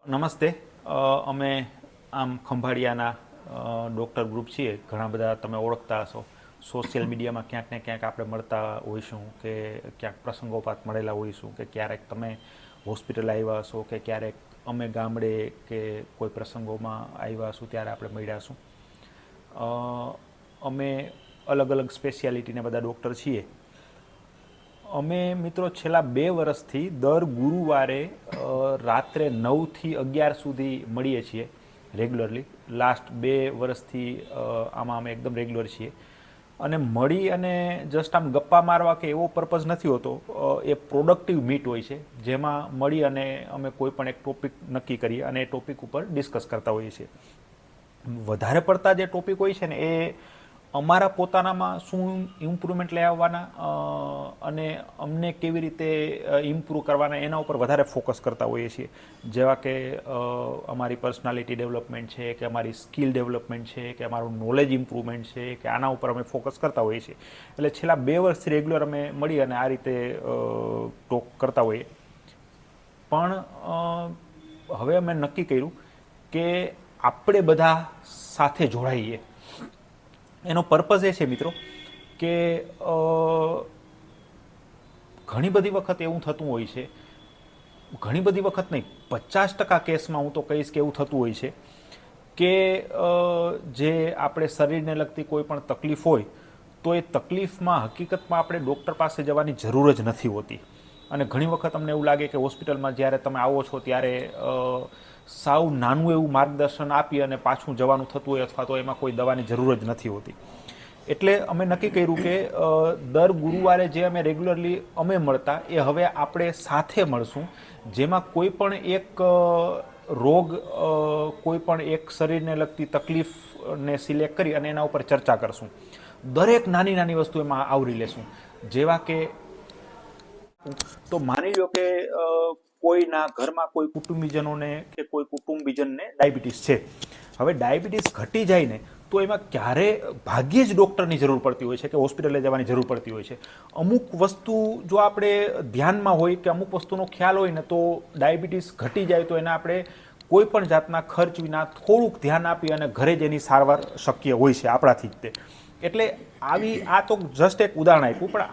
નમસ્તે. અમે આમ ખંભાળિયાના ડૉક્ટર ગ્રુપ છીએ. ઘણા બધા તમે ઓળખતા હશો. સોશિયલ મીડિયામાં ક્યાંક ને ક્યાંક આપણે મળતા હોઈશું, કે ક્યાંક પ્રસંગોપાત મળેલા હોઈશું, કે ક્યારેક તમે હોસ્પિટલ આવ્યા હશો, કે ક્યારેક અમે ગામડે કે કોઈ પ્રસંગોમાં આવ્યા હશું ત્યારે આપણે મળ્યા હશું. અમે અલગ અલગ સ્પેશિયાલિટીના બધા ડૉક્ટર છીએ. અમે મિત્રો છેલ્લા 2 વર્ષથી દર ગુરુવારે રાત્રે 9 થી 11 સુધી મળીએ છીએ રેગ્યુલરલી. લાસ્ટ 2 વર્ષથી આમાં અમે એકદમ રેગ્યુલર છીએ. અને મળી અને જસ્ટ આમ ગપ્પા મારવા કે એવો પર્પઝ નથી હોતો. એ પ્રોડક્ટિવ મીટ હોય છે, જેમાં મળી અને અમે કોઈ પણ એક ટોપિક નક્કી કરીએ અને એ ટોપિક ઉપર ડિસ્કસ કરતા હોઈએ છીએ. વધારે પડતા જે ટોપિક હોય છે ને એ અમારા પોતાનામાં શું ઇમ્પ્રુવમેન્ટ લઈ આવવાના અને અમને કેવી રીતે ઇમ્પ્રૂવ કરવાના એના ઉપર વધારે ફોકસ કરતા હોઈએ છીએ. જેવા કે અમારી પર્સનાલિટી ડેવલપમેન્ટ છે, કે અમારી સ્કિલ ડેવલપમેન્ટ છે, કે અમારું નોલેજ ઇમ્પ્રુવમેન્ટ છે, કે આના ઉપર અમે ફોકસ કરતા હોઈએ છીએ. એટલે છેલ્લા 2 વર્ષથી રેગ્યુલર અમે મળી અને આ રીતે ટોક કરતા હોઈએ. પણ હવે અમે નક્કી કર્યું કે આપણે બધા સાથે જોડાઈએ. એનો પર્પઝ એ છે મિત્રો કે ઘણી બધી વખત એવું થતું હોય છે, ઘણી બધી વખત નહીં, 50% કેસમાં હું તો કહીશ કે એવું થતું હોય છે કે જે આપણે શરીરને લગતી કોઈ પણ તકલીફ હોય તો એ તકલીફમાં હકીકતમાં આપણે ડૉક્ટર પાસે જવાની જરૂર જ નથી હોતી. અને ઘણી વખત અમને એવું લાગે કે હોસ્પિટલમાં જ્યારે તમે આવો છો ત્યારે સાવ નાનું એવું માર્ગદર્શન આપી અને પાછું જવાનું થતું હોય, અથવા તો એમાં કોઈ દવાની જરૂર જ નથી હોતી. એટલે અમે નક્કી કર્યું કે દર ગુરુવારે જે અમે રેગ્યુલરલી અમે મળતા એ હવે આપણે સાથે મળશું, જેમાં કોઈ પણ એક રોગ, કોઈ પણ એક શરીરને લગતી તકલીફને સિલેક્ટ કરી અને એના ઉપર ચર્ચા કરશું. દરેક નાની નાની વસ્તુ એમાં આવરી લેશું. જેવા કે તો માની લો કે કોઈના ઘરમાં કોઈ કુટુંબીજનોને કે કોઈ કુટુંબીજનને ડાયાબિટીસ છે. હવે ડાયાબિટીસ ઘટી જાય ને તો એમાં ક્યારે ભાગ્યે જ ડૉક્ટરની જરૂર પડતી હોય છે, કે હોસ્પિટલે જવાની જરૂર પડતી હોય છે. અમુક વસ્તુ જો આપણે ધ્યાનમાં હોય કે અમુક વસ્તુનો ખ્યાલ હોય ને તો ડાયાબિટીસ ઘટી જાય તો એને આપણે કોઈ પણ જાતના ખર્ચ વિના થોડુંક ધ્યાન આપી અને ઘરે જ એની સારવાર શક્ય હોય છે આપણાથી જ તે. એટલે આ તો જસ્ટ એક ઉદાહરણ આપ્યું, પણ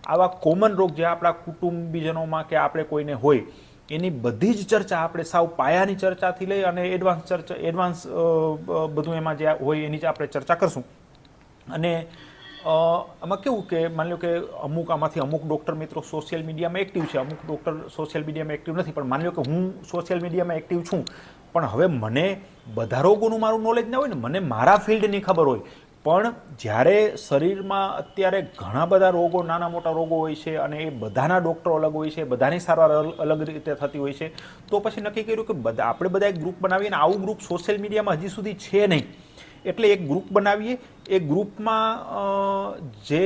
આવા કોમન રોગ જે આપણા કુટુંબીજનોમાં કે આપણે કોઈને હોય એની બધી જ ચર્ચા આપણે સાવ પાયાની ચર્ચાથી લઈ અને એડવાન્સ બધું એમાં જે હોય એની જ આપણે ચર્ચા કરશું. અને આમાં કેવું કે માની લો કે આમાંથી અમુક ડૉક્ટર મિત્રો સોશિયલ મીડિયામાં એક્ટિવ છે, અમુક ડૉક્ટર સોશિયલ મીડિયામાં એક્ટિવ નથી. પણ માની લો કે હું સોશિયલ મીડિયામાં એક્ટિવ છું, પણ હવે મને બધા રોગોનું મારું નોલેજ ના હોય ને, મને મારા ફિલ્ડની ખબર હોય. પણ જ્યારે શરીરમાં અત્યારે ઘણા બધા રોગો, નાના મોટા રોગો હોય છે અને એ બધાના ડૉક્ટરો અલગ હોય છે, બધાની સારવાર અલગ રીતે થતી હોય છે, તો પછી નક્કી કર્યું કે આપણે બધા એક ગ્રુપ બનાવીએ. અને આવું ગ્રુપ સોશિયલ મીડિયામાં હજી સુધી છે નહીં. એટલે એક ગ્રુપ બનાવીએ. એ ગ્રુપમાં જે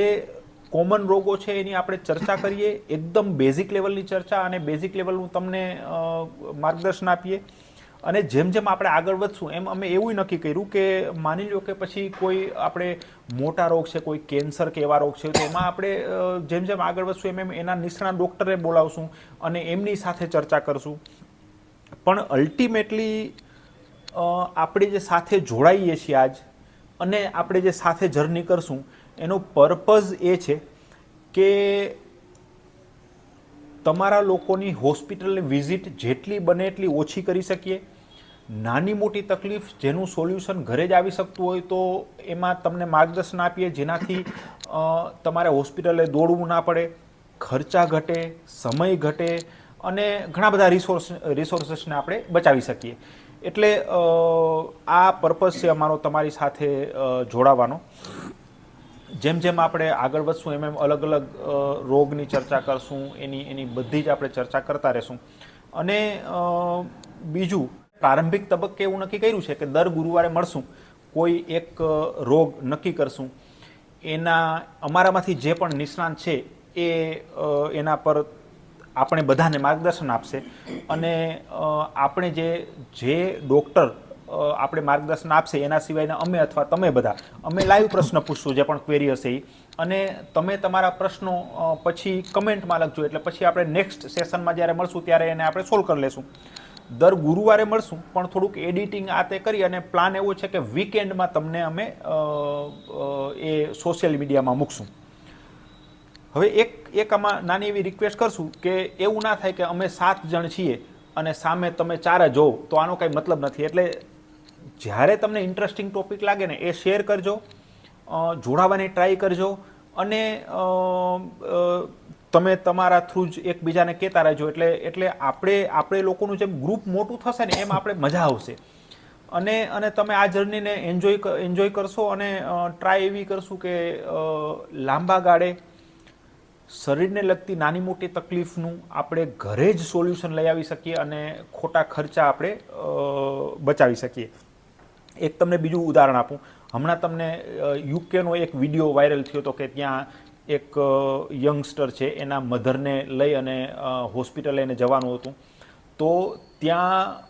કોમન રોગો છે એની આપણે ચર્ચા કરીએ, એકદમ બેઝિક લેવલની ચર્ચા, અને બેઝિક લેવલનું તમને માર્ગદર્શન આપીએ. અને જેમ જેમ આપણે આગળ વધશું એમ અમે એવું નક્કી કર્યું કે માની લો કે પછી કોઈ આપણે મોટા રોગ છે, કોઈ કેન્સર કે એવા રોગ છે, તો એમાં આપણે જેમ જેમ આગળ વધશું એમ એના નિષ્ણાત ડૉક્ટરે બોલાવશું અને એમની સાથે ચર્ચા કરશું. પણ અલ્ટિમેટલી આપણે જે સાથે જોડાઈએ છીએ આજ, અને આપણે જે સાથે જર્ની કરશું, એનો પર્પઝ એ છે કે તમારા લોકોની હોસ્પિટલની વિઝિટ જેટલી બને એટલી ઓછી કરી શકીએ. નાની મોટી તકલીફ જેનું સોલ્યુશન ઘરે જ આવી શકતું હોય તો એમાં તમને માર્ગદર્શન આપીએ, જેનાથી તમારે હોસ્પિટલે દોડવું ના પડે, ખર્ચા ઘટે, સમય ઘટે અને ઘણા બધા રિસોર્સને આપણે બચાવી શકીએ. એટલે આ પર્પઝ છે અમારો તમારી સાથે જોડાવાનો. જેમ જેમ આપણે આગળ વધશું એમ અલગ અલગ રોગની ચર્ચા કરશું, એની બધી જ આપણે ચર્ચા કરતા રહેશું. અને બીજું, પ્રારંભિક તબક્કે એવું નક્કી કર્યું છે કે દર ગુરુવારે મળશું, કોઈ એક રોગ નક્કી કરશું, અમારામાંથી જે પણ નિષ્ણાંત છે એ એના પર આપણે બધાને માર્ગદર્શન આપશે. અને આપણે જે ડૉક્ટર આપણે માર્ગદર્શન આપશે એના સિવાયના અમે અથવા તમે બધા અમે લાઈવ પ્રશ્ન પૂછશું, જે પણ ક્વેરી હશે એ. અને તમે તમારા પ્રશ્નો પછી કમેન્ટમાં લખજો, એટલે પછી આપણે નેક્સ્ટ સેશનમાં જ્યારે મળશું ત્યારે એને આપણે સોલ્વ કરી લેશું. દર ગુરુવારે મળશું, પણ થોડુંક એડિટિંગ આ તે કરી અને પ્લાન એવો છે કે વીકેન્ડમાં તમને અમે એ સોશિયલ મીડિયામાં મૂકશું. હવે એક આમાં નાની એવી રિક્વેસ્ટ કરશું કે એવું ના થાય કે અમે 7 જણ છીએ અને સામે તમે 4 જ જોવો, તો આનો કંઈ મતલબ નથી. એટલે જ્યારે તમને ઇન્ટરેસ્ટિંગ ટોપિક લાગે ને એ શેર કરજો, જોડાવાની ટ્રાય કરજો, અને તમે તમારા થ્રુ જ એકબીજાને કહેતા રહેજો. એટલે આપણે લોકોનું જેમ ગ્રુપ મોટું થશે ને એમ આપણે મજા આવશે. અને તમે આ જર્નીને એન્જોય કરશો, અને ટ્રાય એવી કરશું કે લાંબા ગાળે શરીરને લગતી નાની મોટી તકલીફનું આપણે ઘરે જ સોલ્યુશન લઈ આવી શકીએ અને ખોટા ખર્ચા આપણે બચાવી શકીએ. એક તમને બીજું ઉદાહરણ આપું. હમણાં તમને યુકેનો એક વિડીયો વાયરલ થયો હતો કે ત્યાં એક યંગસ્ટર છે, એના મધરને લઈ અને હોસ્પિટલ લઈને જવાનું હતું. તો ત્યાં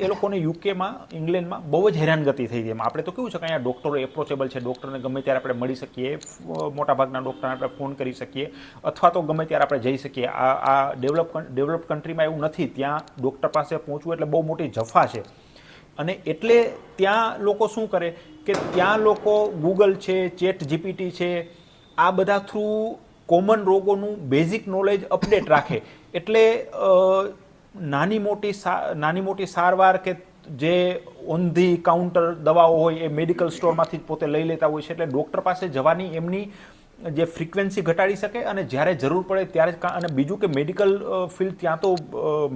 એ લોકોને યુકેમાં, ઇંગ્લેન્ડમાં બહુ જ હેરાનગતિ થઈ ગઈ. આપણે તો કેવું છે કે અહીંયા ડૉક્ટરો એપ્રોચેબલ છે, ડૉક્ટરને ગમે ત્યારે આપણે મળી શકીએ, મોટાભાગના ડૉક્ટરને આપણે ફોન કરી શકીએ, અથવા તો ગમે ત્યારે આપણે જઈ શકીએ. આ ડેવલપ કન્ટ્રીમાં એવું નથી. ત્યાં ડૉક્ટર પાસે પહોંચવું એટલે બહુ મોટી જફા છે. અને એટલે ત્યાં લોકો શું કરે કે ત્યાં લોકો ગૂગલ છે, ચેટ જીપીટી છે, આ બધા થ્રુ કોમન રોગોનું બેઝિક નોલેજ અપડેટ રાખે. એટલે નાની મોટી સારવાર કે જે ઓન ધી કાઉન્ટર દવાઓ હોય એ મેડિકલ સ્ટોરમાંથી જ પોતે લઈ લેતા હોય છે. એટલે ડૉક્ટર પાસે જવાની એમની જે ફ્રિકવન્સી ઘટાડી શકે, અને જ્યારે જરૂર પડે ત્યારે જ. અને બીજું કે મેડિકલ ફિલ્ડ, ત્યાં તો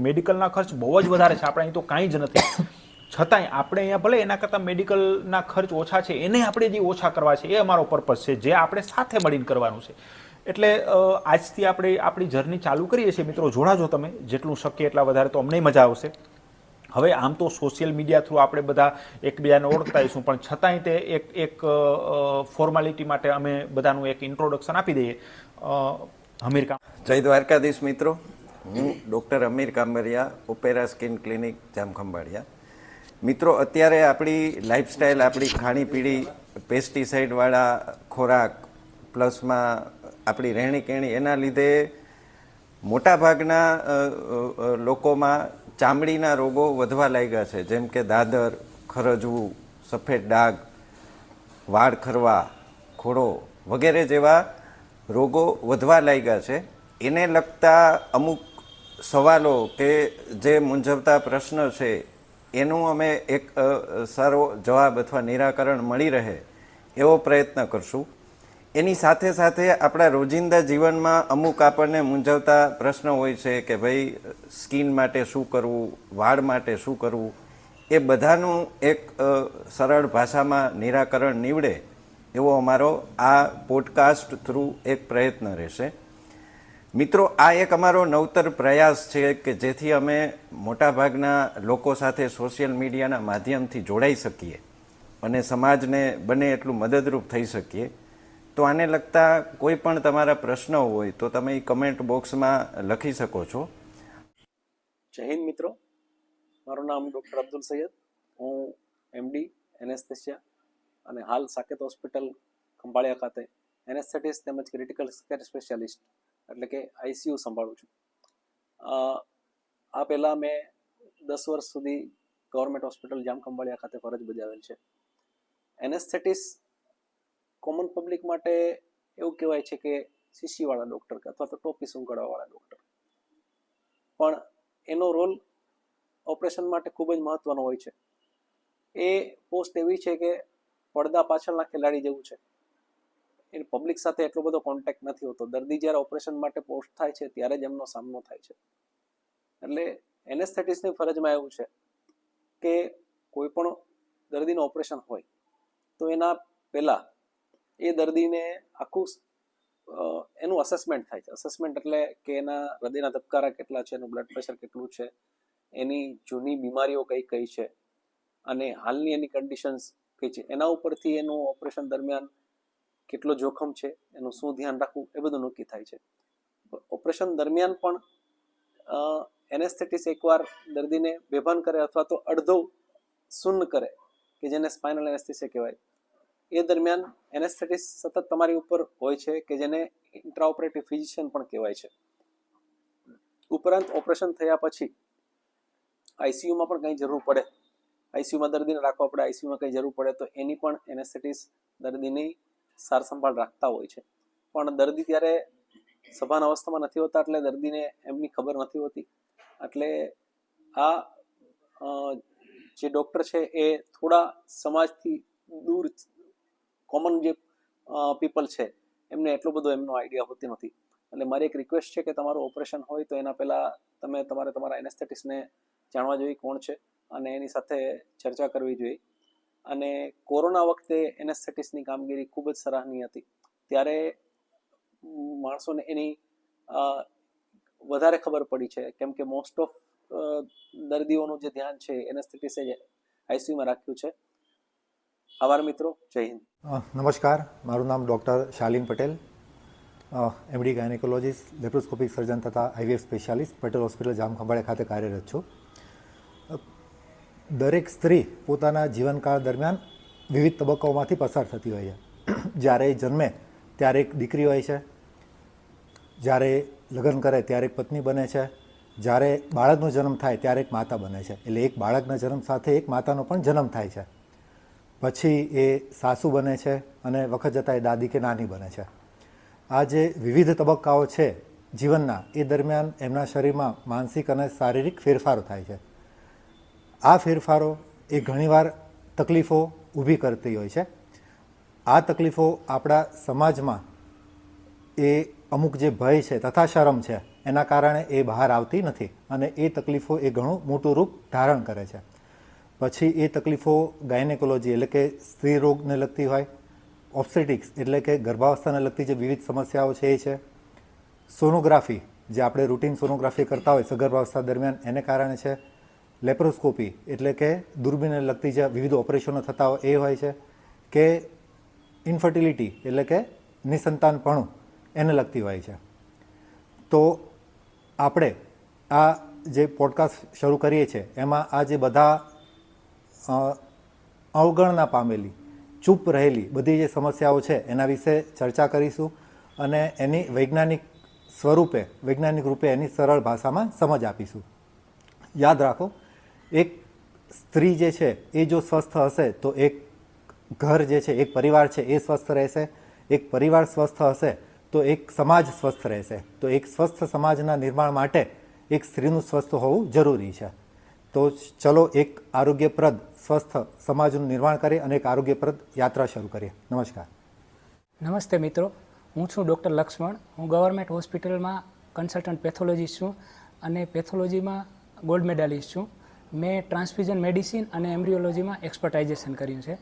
મેડિકલના ખર્ચ બહુ જ વધારે છે, આપણે અહીં તો કાંઈ જ નથી. છતાંય આપણે અહીંયા ભલે એના કરતાં મેડિકલના ખર્ચ ઓછા છે, એને આપણે જે ઓછા કરવા છે એ અમારો પર્પઝ છે, જે આપણે સાથે મળીને કરવાનું છે. એટલે આજથી આપણે આપણી જર્ની ચાલુ કરીએ છીએ. મિત્રો, જોડાજો તમે જેટલું શક્ય એટલા વધારે, તો અમને મજા આવશે. હવે આમ તો સોશિયલ મીડિયા થ્રુ આપણે બધા એકબીજાને ઓળખતા હોઈશું, પણ છતાંય તે એક ફોર્માલિટી માટે અમે બધાનું એક ઇન્ટ્રોડક્શન આપી દઈએ. અમીર જય દ્વારકાધીશ મિત્રો, હું doctor Amir Kambariya, Opera skin clinic, Jamkhambhaliya. મિત્રો, અત્યારે આપણી લાઈફસ્ટાઈલ, આપણી ખાણીપીણી, પેસ્ટિસાઇડવાળા ખોરાક પ્લસમાં આપણી રહેણી કહેણી, એના લીધે મોટાભાગના લોકોમાં ચામડીના રોગો વધવા લાગ્યા છે. જેમ કે દાદર, ખરજવું, સફેદ ડાઘ, વાળ ખરવા, ખોડો વગેરે જેવા રોગો વધવા લાગ્યા છે. એને લગતા અમુક સવાલો કે જે મૂંઝવતા પ્રશ્ન છે, એનું અમે એક સારો જવાબ અથવા નિરાકરણ મળી રહે એવો પ્રયત્ન કરશું. એની સાથે સાથે આપણા રોજિંદા જીવનમાં અમુક આપણને મૂંઝવતા પ્રશ્નો હોય છે કે ભાઈ સ્કિન માટે શું કરવું, વાળ માટે શું કરવું, એ બધાનું એક સરળ ભાષામાં નિરાકરણ નીવડે એવો અમારો આ પોડકાસ્ટ થ્રુ એક પ્રયત્ન રહેશે. મિત્રો, આ એક અમારો નવતર પ્રયાસ છે કે જેથી અમે મોટાભાગના લોકો સાથે સોશિયલ મીડિયાના માધ્યમથી જોડાઈ શકીએ અને સમાજને બને એટલું મદદરૂપ થઈ શકીએ. તો આને લગતા કોઈ પણ તમારા પ્રશ્નો હોય તો તમે કમેન્ટ બોક્સમાં લખી શકો છો. જય હિન્દ મિત્રો, મારું નામ ડૉક્ટર અબ્દુલ સૈયદ. હું એમડી એનેસ્થેસિયા અને હાલ સાકેત હોસ્પિટલ ખંભાળિયા ખાતે એનેસ્થેટિસ તેમજ ક્રિટિકલ કેર સ્પેશિયાલિસ્ટ એટલે કે આઈસીયુ સંભાળું છું. આ પહેલાં મેં 10 વર્ષ સુધી ગવર્મેન્ટ હોસ્પિટલ જામખંભાળિયા ખાતે ફરજ બજાવેલ છે. એનેસ્થેટિસ કોમન પબ્લિક માટે એવું કહેવાય છે કે શીશીવાળા ડૉક્ટર અથવા તો ટોપી સૂંઘાડવાવાળા ડૉક્ટર, પણ એનો રોલ ઓપરેશન માટે ખૂબ જ મહત્વનો હોય છે. એ પોસ્ટ એવી છે કે પડદા પાછળના ખેલાડી જેવું છે. એ પબ્લિક સાથે એટલો બધો કોન્ટેક્ટ નથી હોતો. દર્દી જ્યારે ઓપરેશન માટે પોસ્ટ થાય છે ત્યારે જ એમનો સામનો થાય છે. એટલે એનેસ્થેટિસ્ટની ફરજમાં એવું છે કે કોઈ પણ દર્દીનું ઓપરેશન હોય તો એના પહેલાં એ દર્દીને આખું એનું અસેસમેન્ટ થાય છે. અસેસમેન્ટ એટલે કે એના હૃદયના ધબકારા કેટલા છે, એનું બ્લડ પ્રેશર કેટલું છે, એની જૂની બીમારીઓ કઈ કઈ છે અને હાલની એની કન્ડિશન્સ કઈ છે. એના ઉપરથી એનું ઓપરેશન દરમિયાન કેટલો જોખમ છે, એનું શું ધ્યાન રાખવું, એ બધું નક્કી થાય છે. ઓપરેશન દરમિયાન પણ એનેસ્થેટિસ એકવાર દર્દીને બેભાન કરે અથવા તો અડધો શૂન્ય કરે કે જેને સ્પાઇનલ એનેસ્થેસિયા કહેવાય, એ દરમિયાન એનેસ્થેટિસ સતત તમારી ઉપર હોય છે કે જેને ઇન્ટ્રાઓપરેટિવ ફિઝિશિયન પણ કહેવાય છે. ઉપરાંત ઓપરેશન થયા પછી આઈસીયુમાં પણ કંઈ જરૂર પડે, આઈસીયુમાં દર્દીને રાખવા પડે, આઈસીયુમાં કંઈ જરૂર પડે તો એની પણ એનેસ્થેટિસ્ટ દર્દીની સાર સંભાળ રાખતા હોય છે. પણ દર્દી ત્યારે સભાન અવસ્થામાં નથી હોતા, એટલે દર્દીને એમની ખબર નથી હોતી. એટલે આ જે ડૉક્ટર છે એ થોડા સમાજથી દૂર, કોમન જે પીપલ છે એમને એટલો બધો એમનો આઈડિયા હોતી નથી. એટલે મારી એક રિક્વેસ્ટ છે કે તમારું ઓપરેશન હોય તો એના પહેલાં તમારે તમારા એનેસ્થેટિસ્ટને જાણવા જોઈએ કોણ છે અને એની સાથે ચર્ચા કરવી જોઈએ. અને કોરોના વખતે એનેસ્થેટિસ્ટની કામગીરી ખૂબ જ સરાહનીય હતી. ત્યારે માણસોને એની વધારે ખબર પડી છે, કેમ કે મોસ્ટ ઓફ દર્દીઓનું જે ધ્યાન છે એનેસ્થેટિસ્ટે આઈસીયુમાં રાખ્યું છે. આભાર મિત્રો, જય હિન્દ. નમસ્કાર, મારું નામ doctor Shalin Patel, MD gynaecologist, laparoscopic surgeon તથા IVF specialist, Patel hospital Jamkhambhaliya ખાતે કાર્યરત છું. દરેક સ્ત્રી પોતાના જીવનકાળ દરમિયાન વિવિધ તબક્કાઓમાંથી પસાર થતી હોય છે. જ્યારે એ જન્મે ત્યારે એક દીકરી હોય છે, જ્યારે લગ્ન કરે ત્યારે એક પત્ની બને છે, જ્યારે બાળકનો જન્મ થાય ત્યારે એક માતા બને છે. એટલે એક બાળકના જન્મ સાથે એક માતાનો પણ જન્મ થાય છે. પછી એ સાસુ બને છે અને વખત જતાં એ દાદી કે નાની બને છે. આ જે વિવિધ તબક્કાઓ છે જીવનના, એ દરમિયાન એમના શરીરમાં માનસિક અને શારીરિક ફેરફારો થાય છે. આ ફેરફારો એ ઘણીવાર તકલીફો ઊભી કરતી હોય છે. આ તકલીફો આપણા સમાજમાં એ અમુક જે ભય છે તથા શરમ છે એના કારણે એ બહાર આવતી નથી અને એ તકલીફો એ ઘણું મોટું રૂપ ધારણ કરે છે. પછી એ તકલીફો ગાયનેકોલોજી એટલે કે સ્ત્રી રોગને લગતી હોય, ઓબ્સ્ટેટિક્સ એટલે કે ગર્ભાવસ્થાને લગતી જે વિવિધ સમસ્યાઓ છે એ છે, સોનોગ્રાફી જે આપણે રૂટીન સોનોગ્રાફી કરતા હોય સગર્ભાવસ્થા દરમિયાન એને કારણે છે, લેપ્રોસ્કોપી એટલે કે દૂરબીનને લગતી જે વિવિધ ઓપરેશનો થતા હોય એ હોય છે, કે ઇન્ફર્ટિલિટી એટલે કે નિસંતાનપણું એને લગતી હોય છે. તો આપણે આ જે પોડકાસ્ટ શરૂ કરીએ છીએ એમાં આ જે બધા અવગણના પામેલી, ચૂપ રહેલી બધી જે સમસ્યાઓ છે એના વિશે ચર્ચા કરીશું અને એની વૈજ્ઞાનિક રૂપે એની સરળ ભાષામાં સમજ આપીશું. યાદ રાખો, એક સ્ત્રી જે છે એ જો સ્વસ્થ હશે તો એક ઘર જે છે, એક પરિવાર છે એ સ્વસ્થ રહેશે. એક પરિવાર સ્વસ્થ હશે તો એક સમાજ સ્વસ્થ રહેશે. તો એક સ્વસ્થ સમાજના નિર્માણ માટે એક સ્ત્રીનું સ્વસ્થ હોવું જરૂરી છે. તો ચલો એક આરોગ્યપ્રદ સ્વસ્થ સમાજનું નિર્માણ કરીએ અને એક આરોગ્યપ્રદ યાત્રા શરૂ કરીએ. નમસ્કાર. નમસ્તે મિત્રો, હું છું ડૉક્ટર લક્ષ્મણ. હું ગવર્મેન્ટ હોસ્પિટલમાં કન્સલ્ટન્ટ પેથોલોજીસ્ટ છું અને પેથોલોજીમાં ગોલ્ડ મેડાલિસ્ટ છું. મેં ટ્રાન્સફ્યુઝન મેડિસિન અને એમ્બ્રિયોલોજીમાં એક્સપર્ટાઇઝેશન કર્યું છે.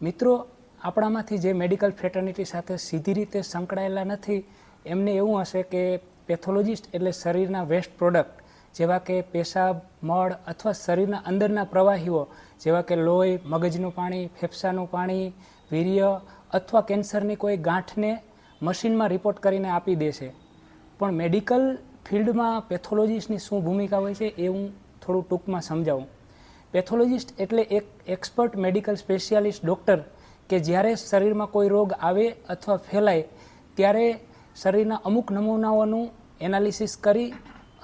મિત્રો, આપણામાંથી જે મેડિકલ ફ્રેટર્નિટી સાથે સીધી રીતે સંકળાયેલા નથી એમને એવું હશે કે પેથોલોજીસ્ટ એટલે શરીરના વેસ્ટ પ્રોડક્ટ જેવા કે પેશાબ, મળ અથવા શરીરના અંદરના પ્રવાહીઓ જેવા કે લોહી, મગજનું પાણી, ફેફસાનું પાણી, વીર્ય અથવા કેન્સરની કોઈ ગાંઠને મશીનમાં રિપોર્ટ કરીને આપી દેશે. પણ મેડિકલ ફિલ્ડમાં પેથોલોજીસ્ટની શું ભૂમિકા હોય છે એ હું થોડું ટૂંકમાં સમજાવું. પેથોલોજીસ્ટ એટલે એક એક્સપર્ટ મેડિકલ સ્પેશિયાલિસ્ટ ડૉક્ટર કે જ્યારે શરીરમાં કોઈ રોગ આવે અથવા ફેલાય ત્યારે શરીરના અમુક નમૂનાઓનું એનાલિસિસ કરી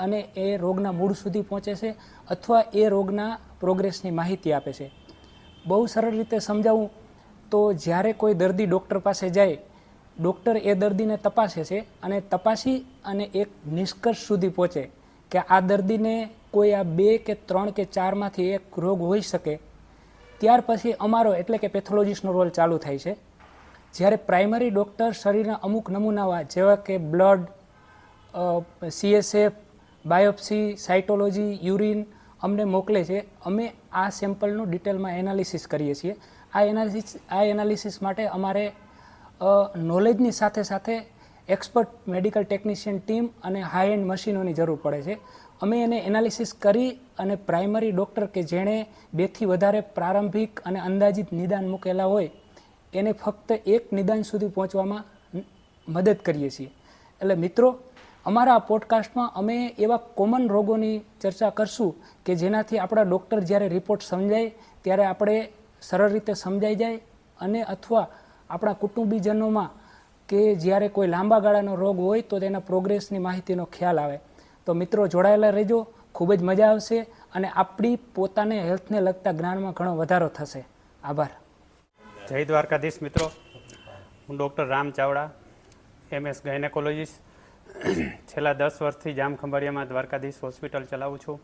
અને એ રોગના મૂળ સુધી પહોંચે છે અથવા એ રોગના પ્રોગ્રેસની માહિતી આપે છે. બહુ સરળ રીતે સમજાવું તો જ્યારે કોઈ દર્દી ડૉક્ટર પાસે જાય, ડૉક્ટર એ દર્દીને તપાસે છે અને તપાસી અને એક નિષ્કર્ષ સુધી પહોંચે કે આ દર્દીને કોઈ આ 2 કે 3 કે 4માંથી એક રોગ હોઈ શકે. ત્યાર પછી અમારો એટલે કે પેથોલોજીસ્ટનો રોલ ચાલુ થાય છે. જ્યારે પ્રાઇમરી ડૉક્ટર શરીરના અમુક નમૂનાઓ જેવા કે blood, CSF, biopsy, cytology, urine અમને મોકલે છે. અમે આ સેમ્પલનું ડિટેલમાં એનાલિસિસ કરીએ છીએ. આ એનાલિસિસ માટે અમારે નોલેજની સાથે સાથે એક્સપર્ટ મેડિકલ ટેકનિશિયન ટીમ અને હાઈ એન્ડ મશીનોની જરૂર પડે છે. અમે એને એનાલિસિસ કરી અને પ્રાઇમરી ડૉક્ટર કે જેણે 2થી વધારે પ્રારંભિક અને અંદાજિત નિદાન મૂકેલા હોય એને ફક્ત એક નિદાન સુધી પહોંચવામાં મદદ કરીએ છીએ. એટલે મિત્રો, અમારા પોડકાસ્ટમાં અમે એવા કોમન રોગોની ચર્ચા કરશું કે જેનાથી આપણા ડૉક્ટર જ્યારે રિપોર્ટ સમજાય ત્યારે આપણે સરળ રીતે સમજાઈ જાય અને અથવા આપણા કુટુંબીજનોમાં કે જ્યારે કોઈ લાંબા ગાળાનો રોગ હોય તો તેના પ્રોગ્રેસની માહિતીનો ખ્યાલ આવે. તો મિત્રો, જોડાયેલા રહેજો. ખૂબ જ મજા આવશે અને આપણી પોતાને હેલ્થને લગતા જ્ઞાનમાં ઘણો વધારો થશે. આભાર. જય દ્વારકાધીશ મિત્રો, હું doctor Ram Chavda, MS gynaecologist. છેલ્લા 10 વર્ષથી જામખંભાળિયામાં દ્વારકાધીશ હોસ્પિટલ ચલાવું છું.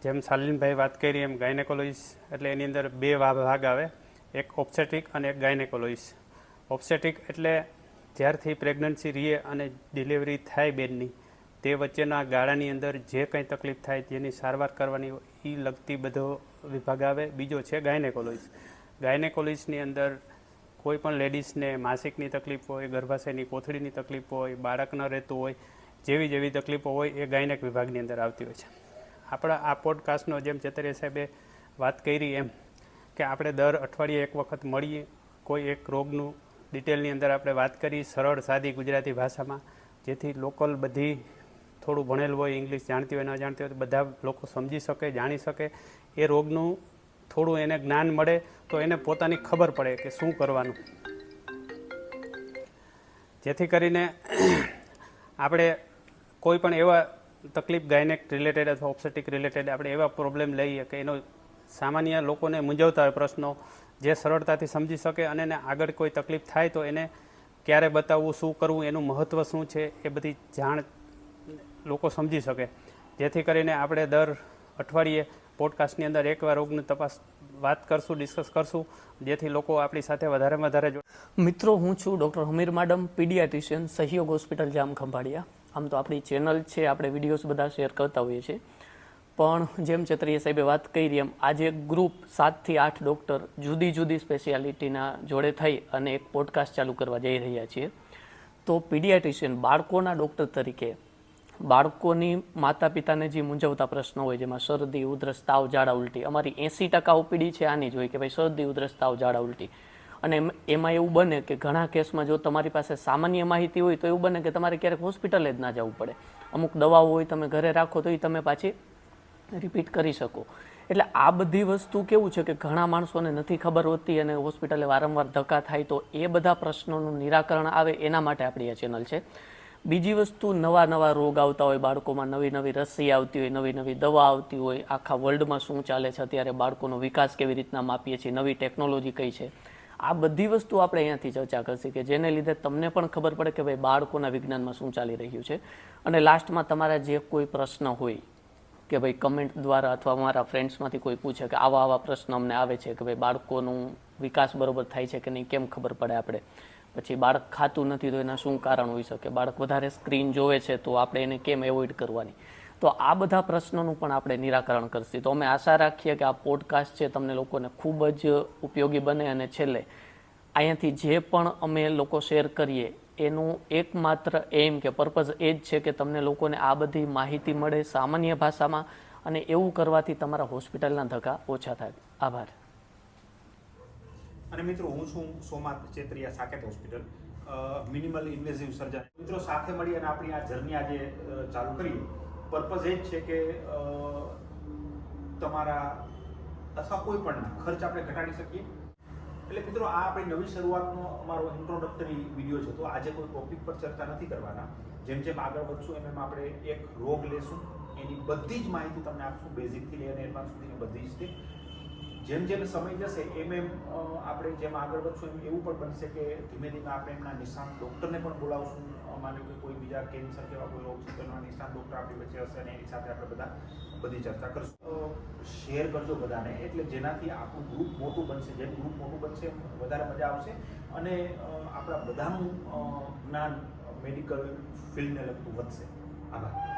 જેમ શાલિનભાઈ વાત કરી એમ ગાયનેકોલોજીસ્ટ એટલે એની અંદર 2 ભાગ આવે, એક ઓબ્સ્ટેટ્રિક અને એક ગાયનેકોલોજીસ્ટ. ઓબ્સ્ટેટ્રિક એટલે જ્યારથી પ્રેગ્નન્સી રહે અને ડિલિવરી થાય બેનની તે વચ્ચેના ગાળાની અંદર જે કંઈ તકલીફ થાય જેની સારવાર કરવાની એ લગતી બધો વિભાગ આવે. બીજો છે ગાયનેકોલોજીસ્ટ. ગાયનેકોલોજીસ્ટની અંદર કોઈ પણ લેડીઝને માસિકની તકલીફ હોય, ગર્ભાશયની કોથળીની તકલીફ હોય, બાળક ન રહેતું હોય, જેવી તકલીફો હોય એ ગાયનેક વિભાગની અંદર આવતી હોય છે. આપણા આ પોડકાસ્ટનો જેમ ચેતરિયા સાહેબે વાત કરી એમ કે આપણે દર અઠવાડિયે એક વખત મળીએ, કોઈ એક રોગનું ડિટેલની અંદર આપણે વાત કરી સરળ સાદી ગુજરાતી ભાષામાં, જેથી લોકલ બધી થોડું ભણેલું હોય, ઇંગ્લિશ જાણતી હોય ન જાણતી હોય તો બધા લોકો સમજી શકે, જાણી શકે, એ રોગનું થોડું એને જ્ઞાન મળે તો એને પોતાની ખબર પડે કે શું કરવાનું. જેથી કરીને આપણે કોઈ પણ એવા તકલીફ ગાયનેક રિલેટેડ અથવા ઓબ્સ્ટેટ્રિક રિલેટેડ આપણે એવા પ્રોબ્લેમ લઈએ કે એનો સામાન્ય લોકોને મૂંઝવતા હોય પ્રશ્નો જે સરળતાથી સમજી શકે અને એને આગળ કોઈ તકલીફ થાય તો એને ક્યારે બતાવવું, શું કરવું, એનું મહત્ત્વ શું છે એ બધી જાણ લોકો સમજી શકે. જેથી કરીને આપણે દર અઠવાડિયે પોડકાસ્ટની અંદર એકવાર રોગની તપાસ વાત કરશું, ડિસ્કસ કરશું, જેથી લોકો આપણી સાથે વધારેમાં વધારે મિત્રો, હું છું ડૉક્ટર હમીર માડમ, પીડિયાટ્રિશિયન, સહયોગ હોસ્પિટલ જામખંભાળિયા. આમ તો આપણી ચેનલ છે, આપણે વિડીયોઝ બધા શેર કરતા હોઈએ છીએ, પણ જેમ ચેતરિયા સાહેબે વાત કરી એમ આજે એક ગ્રુપ 7 થી 8 ડૉક્ટર જુદી જુદી સ્પેશિયાલિટીના જોડે થઈ અને એક પોડકાસ્ટ ચાલુ કરવા જઈ રહ્યા છીએ. તો પીડિયાટ્રિશિયન બાળકોના ડૉક્ટર તરીકે બાળકોની માતા પિતાને જે મૂંઝવતા પ્રશ્નો હોય, જેમાં શરદી, ઉધરસ, તાવ, ઝાડા ઉલટી, અમારી 80% ઓપીડી છે આની જ હોય કે ભાઈ શરદી, ઉધરસ, તાવ, ઝાડા ઉલટી. અને એમાં એવું બને કે ઘણા કેસમાં જો તમારી પાસે સામાન્ય માહિતી હોય તો એવું બને કે તમારે ક્યારેક હોસ્પિટલે જ ના જવું પડે. અમુક દવાઓ હોય તમે ઘરે રાખો તો એ તમે પાછી રિપીટ કરી શકો. એટલે આ બધી વસ્તુ કેવું છે કે ઘણા માણસોને નથી ખબર હોતી અને હોસ્પિટલે વારંવાર ધક્કા થાય, તો એ બધા પ્રશ્નોનું નિરાકરણ આવે એના માટે આપણી આ ચેનલ છે. બીજી વસ્તુ, નવા રોગ આવતા હોય બાળકોમાં, નવી રસી આવતી હોય, નવી દવા આવતી હોય, આખા વર્લ્ડમાં શું ચાલે છે અત્યારે, બાળકોનો વિકાસ કેવી રીતના માપીએ છીએ, નવી ટેકનોલોજી કઈ છે, આ બધી વસ્તુ આપણે અહીંયાથી ચર્ચા કરશી કે જેને લીધે તમને પણ ખબર પડે કે ભાઈ બાળકોના વિજ્ઞાનમાં શું ચાલી રહ્યું છે. અને લાસ્ટમાં તમારા જે કોઈ પ્રશ્ન હોય કે ભાઈ કમેન્ટ દ્વારા અથવા મારા ફ્રેન્ડ્સમાંથી કોઈ પૂછે કે આવા પ્રશ્ન અમને આવે છે કે ભાઈ બાળકોનું વિકાસ બરોબર થાય છે કે નહીં, કેમ ખબર પડે આપણે, પછી બાળક ખાતું નથી તો એના શું કારણ હોઈ શકે, બાળક વધારે સ્ક્રીન જોવે છે તો આપણે એને કેમ એવોઇડ કરવાની. તો આ બધા પ્રશ્નોનું પણ આપણે નિરાકરણ કરશું. તો અમે આશા રાખીએ કે આ પોડકાસ્ટ છે તમને લોકોને ખૂબ જ ઉપયોગી બને અને છેલ્લે અહીંયાથી જે પણ અમે લોકો શેર કરીએ એનું એકમાત્ર એમ કે પર્પઝ એ જ છે કે તમને લોકોને આ બધી માહિતી મળે સામાન્ય ભાષામાં, અને એવું કરવાથી તમારા હોસ્પિટલના ધક્કા ઓછા થાય. આભાર. અને મિત્રો, હું છું સોમાત ચેતરિયા, સાકેત હોસ્પિટલ, મિનિમલ ઇન્વેઝિવ સર્જન. મિત્રો, સાથે મળી અને આપણી આ જર્ની આજે ચાલુ કરી. પર્પઝ એ જ છે કે તમારા અથવા કોઈ પણ ખર્ચ આપણે ઘટાડી શકીએ. એટલે મિત્રો, આ આપણી નવી શરૂઆતનો અમારો ઇન્ટ્રોડક્ટરી વિડીયો છે. તો આજે કોઈ ટોપિક પર ચર્ચા નથી કરવાના. જેમ જેમ આગળ વધશું એમ આપણે એક રોગ લેશું, એની બધી જ માહિતી તમને આપશું, બેઝિકથી લઈને એડવાન્સ સુધીની બધી જ. જેમ સમય જશે એમ આપણે જેમ આગળ વધશું એમ એવું પણ બનશે કે ધીમે ધીમે આપણે એમના નિષ્ણાત ડૉક્ટરને પણ બોલાવશું. માનો કે કોઈ બીજા કેન્સર કેવા કોઈ રોગ છે તેના નિષ્ણાત ડૉક્ટર આપણી વચ્ચે હશે અને એની સાથે આપણે બધી ચર્ચા કરશું. શેર કરજો બધાને, એટલે જેનાથી આપણું ગ્રુપ મોટું બનશે. જેમ ગ્રુપ મોટું બનશે એમ વધારે મજા આવશે અને આપણા બધાનું જ્ઞાન મેડિકલ ફિલ્ડને લગતું વધશે. આભાર.